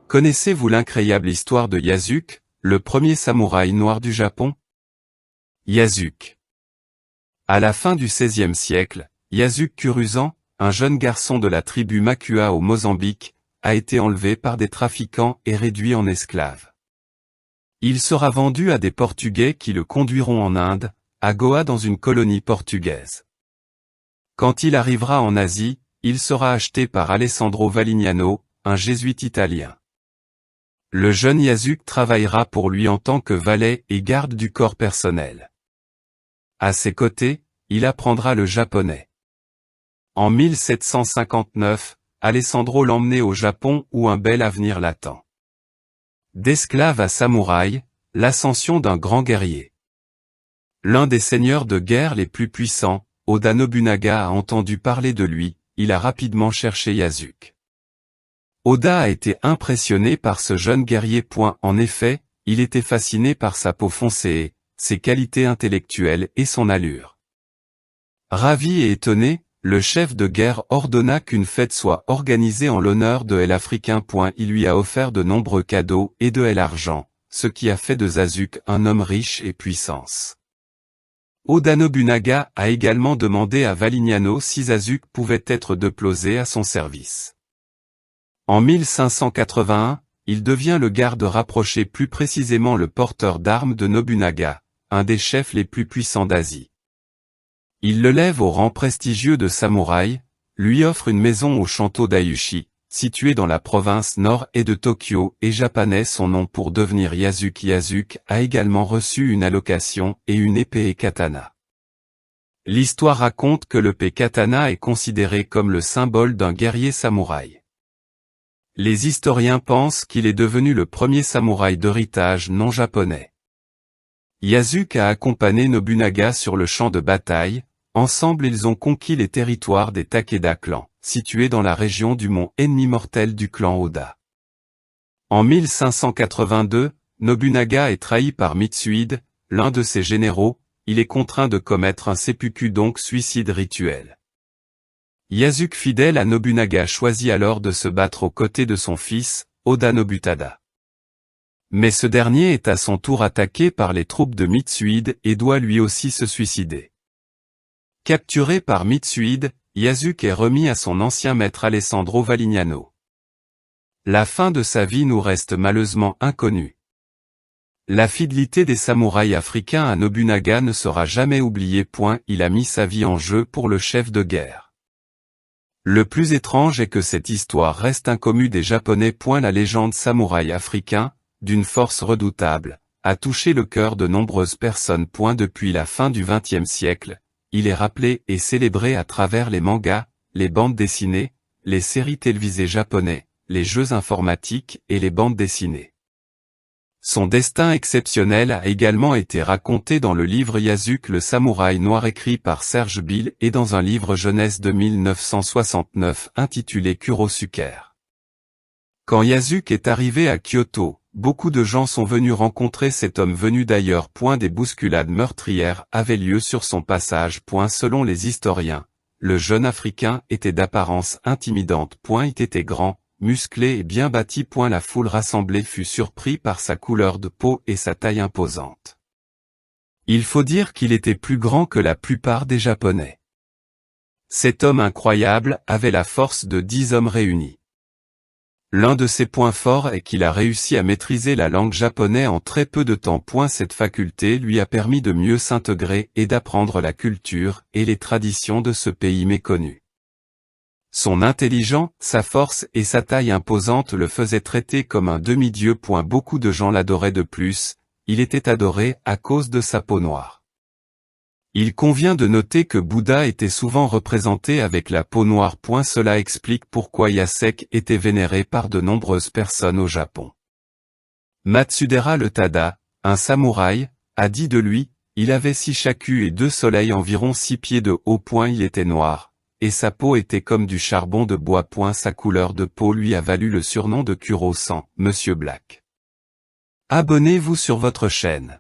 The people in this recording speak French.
Connaissez-vous l'incroyable histoire de Yasuke, le premier samouraï noir du Japon? Yasuke. À la fin du XVIe siècle, Yasuke Kurusan, un jeune garçon de la tribu Makua au Mozambique, a été enlevé par des trafiquants et réduit en esclave. Il sera vendu à des Portugais qui le conduiront en Inde, à Goa dans une colonie portugaise. Quand il arrivera en Asie, il sera acheté par Alessandro Valignano, un jésuite italien. Le jeune Yasuke travaillera pour lui en tant que valet et garde du corps personnel. À ses côtés, il apprendra le japonais. En 1759, Alessandro l'emmenait au Japon où un bel avenir l'attend. D'esclave à samouraï, l'ascension d'un grand guerrier. L'un des seigneurs de guerre les plus puissants, Oda Nobunaga a entendu parler de lui, il a rapidement cherché Yasuke. Oda a été impressionné par ce jeune guerrier. En effet, il était fasciné par sa peau foncée, ses qualités intellectuelles et son allure. Ravi et étonné, le chef de guerre ordonna qu'une fête soit organisée en l'honneur de l'Africain. Il lui a offert de nombreux cadeaux et de l'argent, ce qui a fait de Yasuke un homme riche et puissance. Oda Nobunaga a également demandé à Valignano si Yasuke pouvait être déposé à son service. En 1581, il devient le garde rapproché, plus précisément le porteur d'armes de Nobunaga, un des chefs les plus puissants d'Asie. Il le lève au rang prestigieux de samouraï, lui offre une maison au château d'Ayushi, situé dans la province nord-est de Tokyo et japonais son nom pour devenir Yasuke. Yasuke a également reçu une allocation et une épée et katana. L'histoire raconte que l'épée katana est considérée comme le symbole d'un guerrier samouraï. Les historiens pensent qu'il est devenu le premier samouraï d'héritage non japonais. Yasuke a accompagné Nobunaga sur le champ de bataille, ensemble ils ont conquis les territoires des Takeda clans, situés dans la région du mont ennemi mortel du clan Oda. En 1582, Nobunaga est trahi par Mitsuhide, l'un de ses généraux, il est contraint de commettre un seppuku, donc suicide rituel. Yasuke, fidèle à Nobunaga, choisit alors de se battre aux côtés de son fils, Oda Nobutada. Mais ce dernier est à son tour attaqué par les troupes de Mitsuhide et doit lui aussi se suicider. Capturé par Mitsuhide, Yasuke est remis à son ancien maître Alessandro Valignano. La fin de sa vie nous reste malheureusement inconnue. La fidélité des samouraïs africains à Nobunaga ne sera jamais oubliée. Il a mis sa vie en jeu pour le chef de guerre. Le plus étrange est que cette histoire reste inconnue des Japonais. La légende samouraï africain, d'une force redoutable, a touché le cœur de nombreuses personnes. Depuis la fin du XXe siècle, il est rappelé et célébré à travers les mangas, les bandes dessinées, les séries télévisées japonais, les jeux informatiques et les bandes dessinées. Son destin exceptionnel a également été raconté dans le livre Yasuke le samouraï noir, écrit par Serge Bill, et dans un livre jeunesse de 1969 intitulé Kurosuker. Quand Yasuke est arrivé à Kyoto, beaucoup de gens sont venus rencontrer cet homme venu d'ailleurs. Des bousculades meurtrières avaient lieu sur son passage. Selon les historiens, le jeune Africain était d'apparence intimidante. Il était grand, musclé et bien bâti. La foule rassemblée fut surpris par sa couleur de peau et sa taille imposante. Il faut dire qu'il était plus grand que la plupart des Japonais. Cet homme incroyable avait la force de 10 hommes réunis. L'un de ses points forts est qu'il a réussi à maîtriser la langue japonaise en très peu de temps. Cette faculté lui a permis de mieux s'intégrer et d'apprendre la culture et les traditions de ce pays méconnu. Son intelligence, sa force et sa taille imposante le faisaient traiter comme un demi-dieu. Beaucoup de gens l'adoraient. De plus, il était adoré à cause de sa peau noire. Il convient de noter que Bouddha était souvent représenté avec la peau noire. Cela explique pourquoi Yasuke était vénéré par de nombreuses personnes au Japon. Matsudera le Tada, un samouraï, a dit de lui, il avait 6 shaku et 2 soleils, environ 6 pieds de haut. Il était noir, et sa peau était comme du charbon de bois. Sa couleur de peau lui a valu le surnom de Kuro-san, Monsieur Black. Abonnez-vous sur votre chaîne.